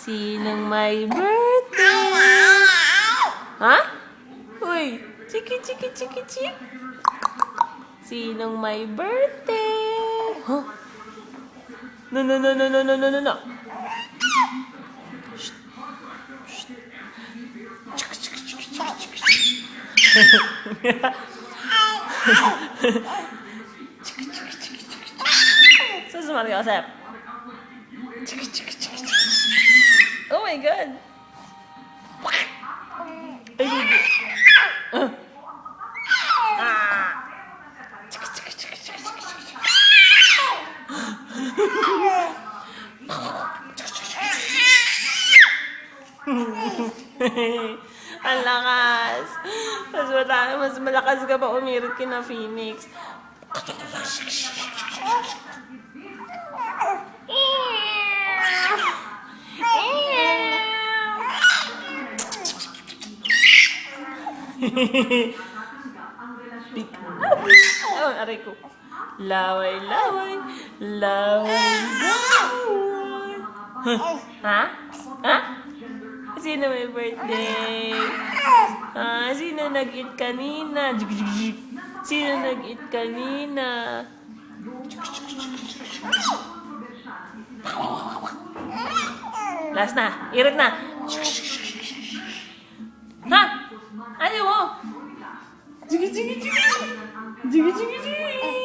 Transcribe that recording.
Sinong may birthday? Ha? Uy, chiki, chiki, chiki, chik. Sinong may birthday? Huh? No, no, no, no, no, no, no, no, no. Shh. Shh. Chiki, chiki, chiki, chiki, chiki. Chiki, chiki, chiki, chiki. Susunod ka, Sep. Chiki, chiki, chiki, chiki. Oh my God. Ay, hindi. Chiki, chiki, chiki, chiki, chiki, chiki. Ang lakas. Mas malakas ka pa umirit kina Phoenix. Oh, aray ko. Laway, laway. Laway, laway. Ha? Ha? Sino may birthday? Sino nag-eat kanina? Sino nag-eat kanina? Last na. Irit na. Ha? Ayaw mo. Jigi, jigi, jigi. Jigi, jigi, jigi.